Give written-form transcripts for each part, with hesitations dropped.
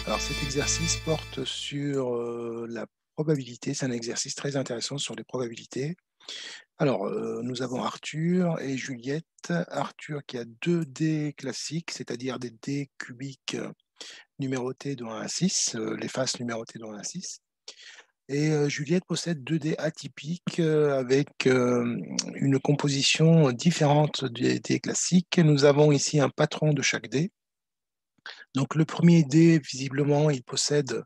Alors cet exercice porte sur la probabilité, c'est un exercice très intéressant sur les probabilités. Alors, nous avons Arthur et Juliette. Arthur qui a 2 dés classiques, c'est-à-dire des dés cubiques numérotés de 1 à 6, les faces numérotées de 1 à 6. Et Juliette possède 2 dés atypiques avec une composition différente des dés classiques. Nous avons ici un patron de chaque dé. Donc le premier dé, visiblement, il possède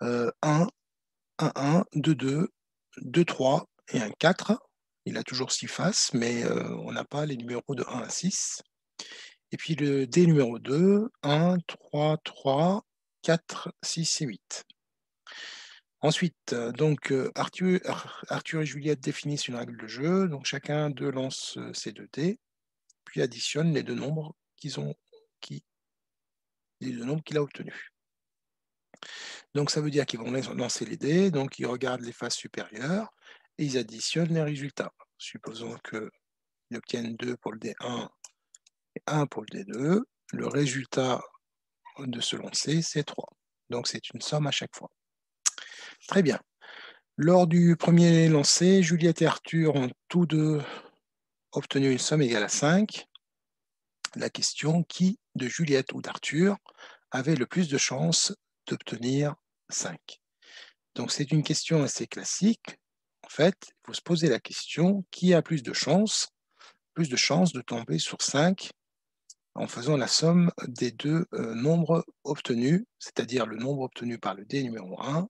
1, 1, 2, 2, 2, 3 et un 4. Il a toujours 6 faces, mais on n'a pas les numéros de 1 à 6. Et puis le dé numéro 2, 1, 3, 3, 4, 6 et 8. Ensuite, Arthur et Juliette définissent une règle de jeu. Donc chacun d'eux lance ses 2 dés, puis additionne les 2 nombres qui les 2 nombres qu'il a obtenus. Donc ça veut dire qu'ils vont lancer les dés, donc ils regardent les faces supérieures et ils additionnent les résultats. Supposons qu'ils obtiennent 2 pour le dé 1 et 1 pour le dé 2. Le résultat de ce lancer, c'est 3. Donc c'est une somme à chaque fois. Très bien. Lors du premier lancer, Juliette et Arthur ont tous deux obtenu une somme égale à 5. La question, qui de Juliette ou d'Arthur avait le plus de chances d'obtenir 5? Donc c'est une question assez classique. En fait, il faut se poser la question, qui a plus de chances de tomber sur 5 en faisant la somme des 2 nombres obtenus, c'est-à-dire le nombre obtenu par le dé numéro 1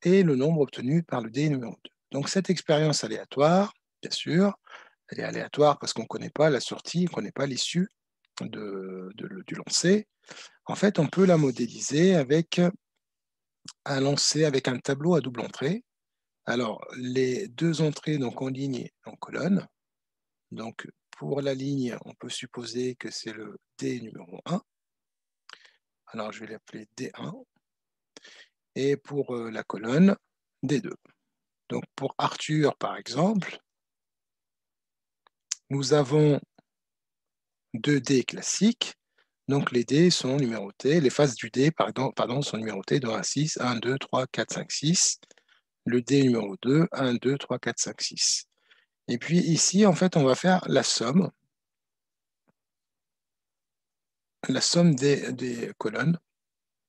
et le nombre obtenu par le dé numéro 2. Donc cette expérience aléatoire, bien sûr, elle est aléatoire parce qu'on ne connaît pas la sortie, on ne connaît pas l'issue du lancer. En fait, on peut la modéliser avec un lancer avec un tableau à double entrée. Alors, les 2 entrées donc en ligne et en colonne. Donc, pour la ligne, on peut supposer que c'est le dé numéro 1. Alors, je vais l'appeler D1. Et pour la colonne, D2. Donc, pour Arthur, par exemple, nous avons 2 dés classiques. Donc, les dés sont numérotés, les faces du dé, pardon, sont numérotées de 1 à 6, 1, 2, 3, 4, 5, 6. Le dé numéro 2, 1, 2, 3, 4, 5, 6. Et puis ici, en fait, on va faire la somme des colonnes,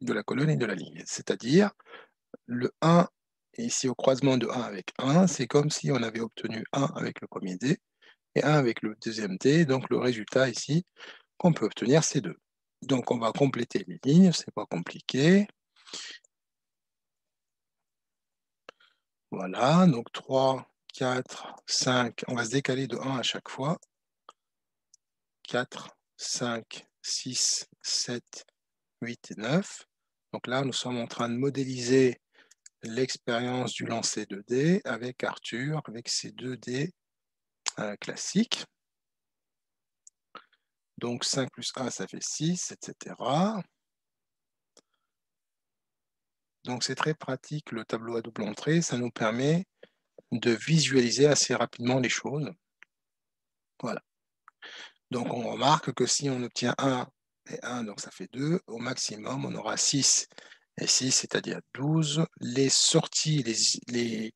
de la colonne et de la ligne. C'est-à-dire, le 1, ici au croisement de 1 avec 1, c'est comme si on avait obtenu 1 avec le premier dé et 1 avec le deuxième dé. Donc le résultat ici qu'on peut obtenir, c'est 2. Donc on va compléter les lignes, c'est pas compliqué. Voilà, donc 3, 4, 5, on va se décaler de 1 à chaque fois. 4, 5, 6, 7, 8 et 9. Donc là, nous sommes en train de modéliser l'expérience du lancer de dés avec Arthur, avec ses 2 dés classiques. Donc 5 plus 1, ça fait 6, etc. Donc c'est très pratique le tableau à double entrée, ça nous permet de visualiser assez rapidement les choses. Voilà. Donc on remarque que si on obtient 1 et 1, donc ça fait 2, au maximum on aura 6 et 6, c'est-à-dire 12. Les sorties, les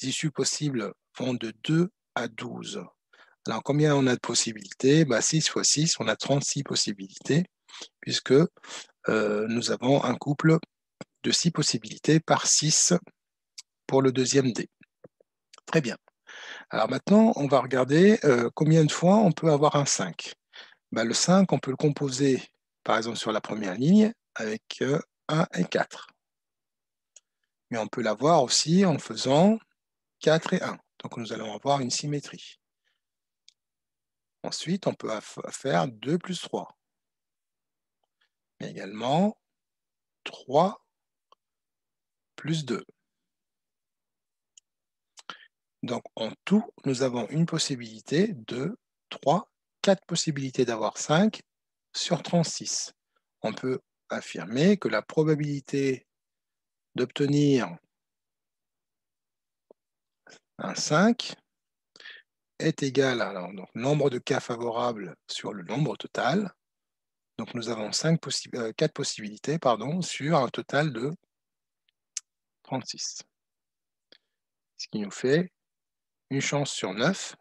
issues possibles vont de 2 à 12. Alors combien on a de possibilités? 6 fois 6, on a 36 possibilités, puisque nous avons un couple de 6 possibilités par 6 pour le deuxième dé. Très bien. Alors maintenant, on va regarder combien de fois on peut avoir un 5. Le 5, on peut le composer, par exemple, sur la première ligne, avec 1 et 4. Mais on peut l'avoir aussi en faisant 4 et 1. Donc nous allons avoir une symétrie. Ensuite, on peut faire 2 plus 3. Mais également 3 plus 2. Donc en tout, nous avons une possibilité, 2, 3, 4 possibilités d'avoir 5 sur 36. On peut affirmer que la probabilité d'obtenir un 5 est égale à donc, nombre de cas favorables sur le nombre total. Donc nous avons 4 possibilités pardon, sur un total de 36. Ce qui nous fait une chance sur 9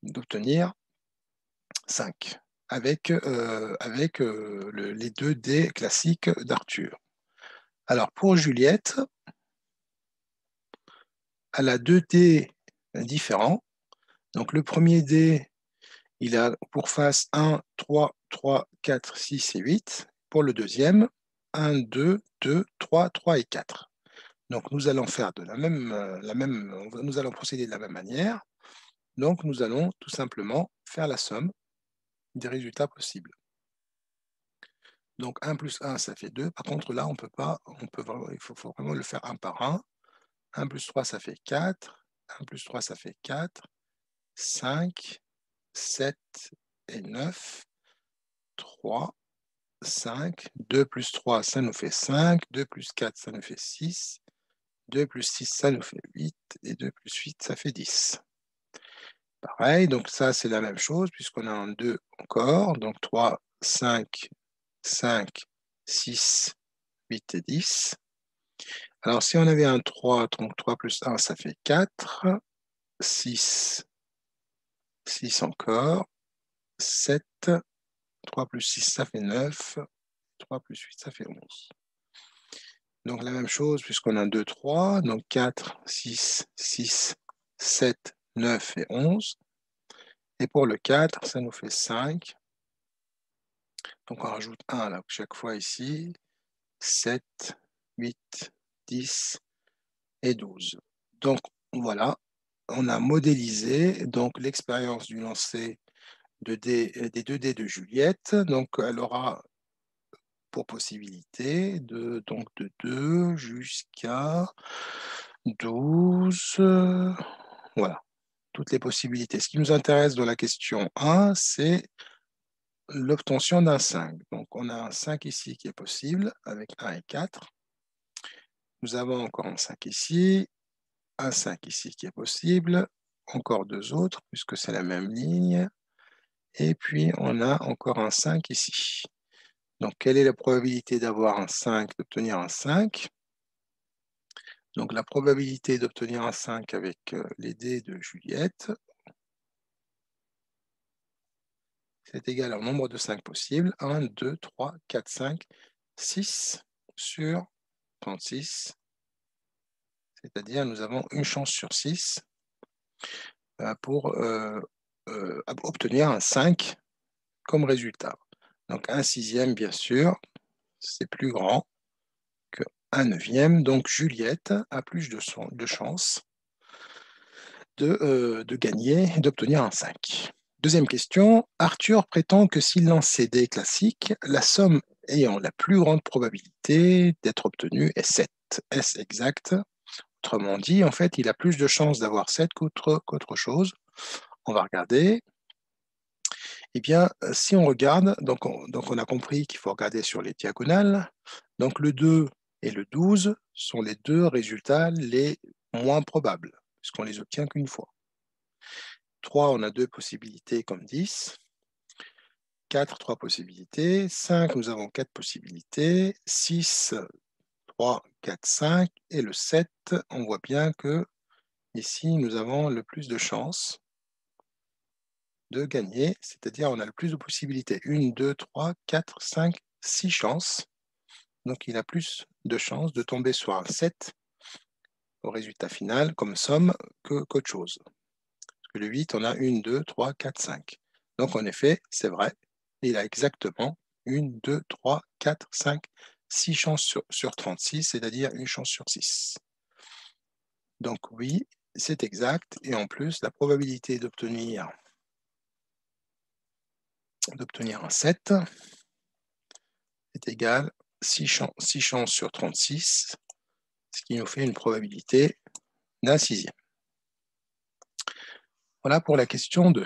d'obtenir 5 avec, les 2 dés classiques d'Arthur. Alors pour Juliette, elle a 2 dés différents. Donc le premier dé, il a pour face 1, 3, 3, 4, 6 et 8. Pour le deuxième, 1, 2, 2, 3, 3 et 4. Donc nous allons faire de nous allons procéder de la même manière. Donc nous allons tout simplement faire la somme des résultats possibles. Donc 1 plus 1, ça fait 2. Par contre, là, on peut pas, il faut vraiment le faire un par un. 1 plus 3, ça fait 4. 1 plus 3, ça fait 4. 5, 7 et 9. 3, 5. 2 plus 3, ça nous fait 5. 2 plus 4, ça nous fait 6. 2 plus 6, ça nous fait 8. Et 2 plus 8, ça fait 10. Pareil, donc ça, c'est la même chose, puisqu'on a un 2 encore. Donc 3, 5, 5, 6, 8 et 10. Alors, si on avait un 3, donc 3 plus 1, ça fait 4. 6, 6 encore. 7, 3 plus 6, ça fait 9. 3 plus 8, ça fait 11. Donc la même chose, puisqu'on a un 2, 3. Donc 4, 6, 6, 7, 9 et 11. Et pour le 4, ça nous fait 5. Donc on rajoute 1 là, chaque fois ici. 7, 8, 10 et 12. Donc voilà, on a modélisé donc l'expérience du lancer des 2 dés de Juliette. Donc elle aura pour possibilité de 2 jusqu'à 12. Voilà, toutes les possibilités. Ce qui nous intéresse dans la question 1, c'est l'obtention d'un 5. Donc on a un 5 ici qui est possible avec 1 et 4. Nous avons encore un 5 ici, un 5 ici qui est possible, encore 2 autres puisque c'est la même ligne, et puis on a encore un 5 ici. Donc quelle est la probabilité d'avoir un 5, d'obtenir un 5? Donc la probabilité d'obtenir un 5 avec les dés de Juliette, c'est égal au nombre de 5 possibles, 1, 2, 3, 4, 5, 6 sur 36, c'est-à-dire nous avons une chance sur 6 pour obtenir un 5 comme résultat. Donc un sixième, bien sûr, c'est plus grand que un neuvième. Donc Juliette a plus de chances de gagner, d'obtenir un 5. Deuxième question, Arthur prétend que s'il lance ses dés classiques, la somme ayant la plus grande probabilité d'être obtenue est 7. Est-ce exact? Autrement dit, en fait, il a plus de chances d'avoir 7 qu'autre chose. On va regarder. Eh bien, si on regarde, donc on a compris qu'il faut regarder sur les diagonales. Donc le 2 et le 12 sont les 2 résultats les moins probables, puisqu'on les obtient qu'une fois. 3, on a 2 possibilités comme 10. 4, 3 possibilités. 5, nous avons 4 possibilités. 6, 3, 4, 5. Et le 7, on voit bien que ici, nous avons le plus de chances de gagner, c'est-à-dire on a le plus de possibilités. 1, 2, 3, 4, 5, 6 chances. Donc il a plus de chances de tomber sur un 7 au résultat final comme somme qu'autre chose. Parce que le 8, on a 1, 2, 3, 4, 5. Donc en effet, c'est vrai, il a exactement 1, 2, 3, 4, 5, 6 chances sur 36, c'est-à-dire une chance sur 6. Donc oui, c'est exact. Et en plus, la probabilité d'obtenir un 7 est égale 6 chances sur 36, ce qui nous fait une probabilité d'un sixième. Voilà pour la question 2.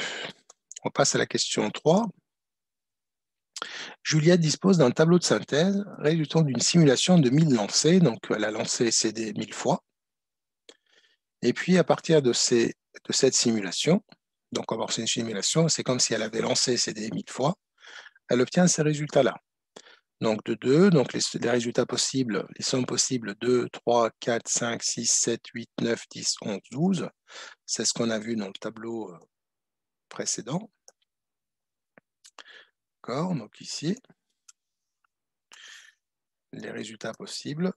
On passe à la question 3. Juliette dispose d'un tableau de synthèse résultant d'une simulation de 1000 lancers, donc elle a lancé ses dés 1000 fois. Et puis à partir de cette simulation, donc avoir une simulation, c'est comme si elle avait lancé ses dés 1000 fois. elle obtient ces résultats-là. Donc de 2, donc les résultats possibles, les sommes possibles 2, 3, 4, 5, 6, 7, 8, 9, 10, 11, 12. C'est ce qu'on a vu dans le tableau précédent. D'accord, donc ici, les résultats possibles,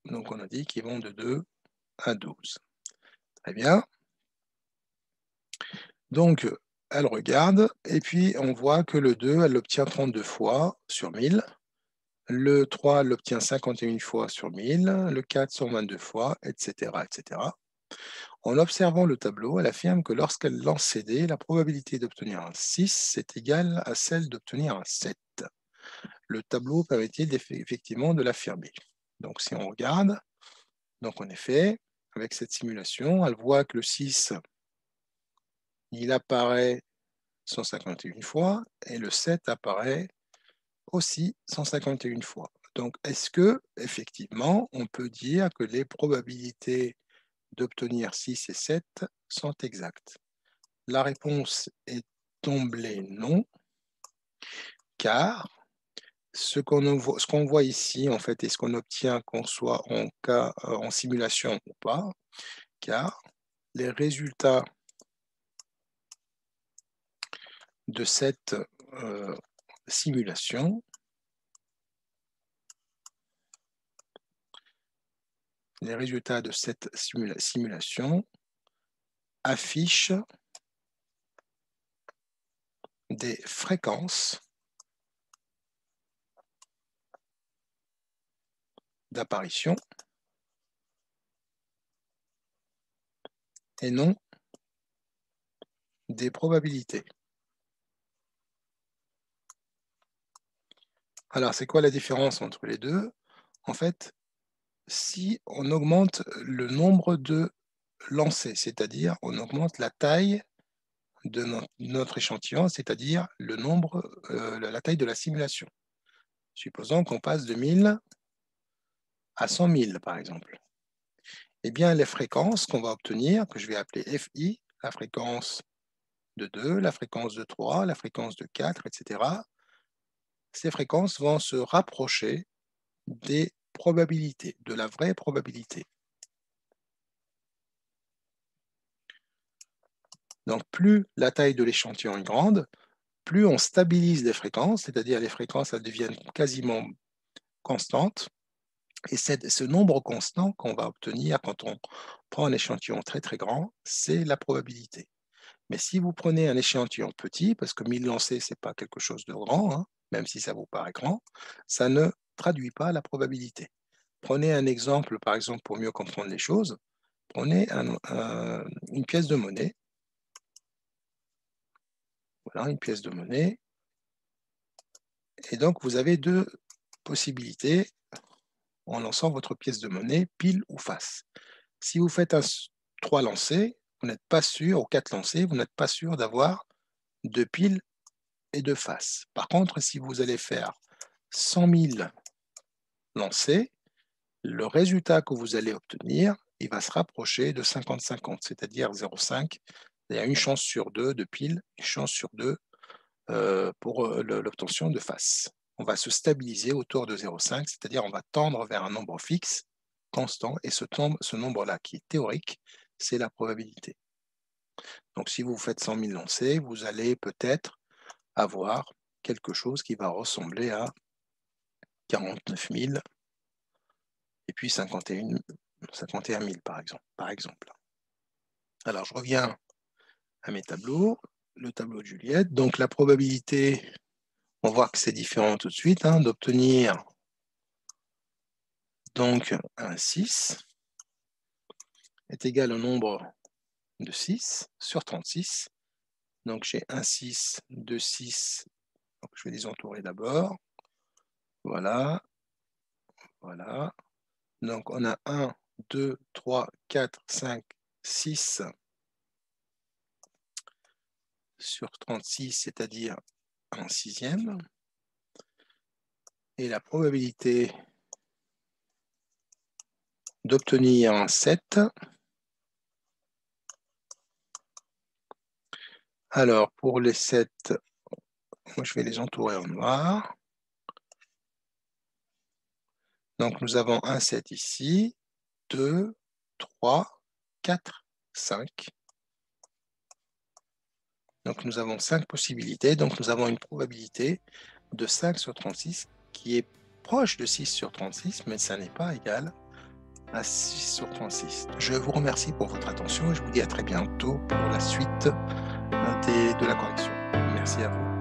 donc on a dit qu'ils vont de 2 à 12. Très bien. Donc, elle regarde, et puis on voit que le 2, elle l'obtient 32 fois sur 1000. Le 3 l'obtient 51 fois sur 1000, le 4 122 fois, etc., etc. En observant le tableau, elle affirme que lorsqu'elle lance ces dés, la probabilité d'obtenir un 6 est égale à celle d'obtenir un 7. Le tableau permet-il effectivement de l'affirmer? Donc si on regarde, donc en effet, avec cette simulation, elle voit que le 6, il apparaît 151 fois, et le 7 apparaît aussi 151 fois. Donc, est-ce que, effectivement, on peut dire que les probabilités d'obtenir 6 et 7 sont exactes? La réponse est d'emblée non, car ce qu'on voit ici, en fait, et ce qu'on obtient, qu'on soit en simulation ou pas, car les résultats de cette simulation, simulation affichent des fréquences d'apparition et non des probabilités. Alors, c'est quoi la différence entre les deux? En fait, si on augmente le nombre de lancers, c'est-à-dire on augmente la taille de notre échantillon, c'est-à-dire le nombre, la taille de la simulation. Supposons qu'on passe de 1000 à 100 000, par exemple. Eh bien, les fréquences qu'on va obtenir, que je vais appeler FI, la fréquence de 2, la fréquence de 3, la fréquence de 4, etc., ces fréquences vont se rapprocher des probabilités, de la vraie probabilité. Donc, plus la taille de l'échantillon est grande, plus on stabilise les fréquences, c'est-à-dire les fréquences elles deviennent quasiment constantes, et ce nombre constant qu'on va obtenir quand on prend un échantillon très très grand, c'est la probabilité. Mais si vous prenez un échantillon petit, parce que 1000 lancers, ce n'est pas quelque chose de grand, hein, même si ça vous paraît grand, ça ne traduit pas la probabilité. Prenez un exemple, par exemple, pour mieux comprendre les choses. Prenez une pièce de monnaie. Voilà, une pièce de monnaie. Et donc, vous avez deux possibilités en lançant votre pièce de monnaie, pile ou face. Si vous faites 3 lancers, vous n'êtes pas sûr, ou 4 lancers, vous n'êtes pas sûr d'avoir de pile et de face. Par contre, si vous allez faire 100 000 lancers, le résultat que vous allez obtenir, il va se rapprocher de 50-50, c'est-à-dire 0,5. Il y a une chance sur 2 de pile, une chance sur 2 pour l'obtention de face. On va se stabiliser autour de 0,5, c'est-à-dire on va tendre vers un nombre fixe, constant, et ce nombre-là qui est théorique, c'est la probabilité. Donc si vous faites 100 000 lancers, vous allez peut-être avoir quelque chose qui va ressembler à 49 000 et puis 51 000 par exemple. Alors je reviens à mes tableaux, le tableau de Juliette. Donc la probabilité, on voit que c'est différent tout de suite, hein, d'obtenir donc un 6 est égal au nombre de 6 sur 36. Donc j'ai un 6, 2 6, donc je vais les entourer d'abord. Voilà, voilà. Donc on a 1, 2, 3, 4, 5, 6 sur 36, c'est-à-dire un sixième. Et la probabilité d'obtenir un 7. Alors, pour les 7, Moi, je vais les entourer en noir. Donc, nous avons un 7 ici, 2, 3, 4, 5. Donc, nous avons 5 possibilités. Donc, nous avons une probabilité de 5 sur 36 qui est proche de 6 sur 36, mais ça n'est pas égal à 6 sur 36. Je vous remercie pour votre attention et je vous dis à très bientôt pour la suite de la correction. Merci à vous.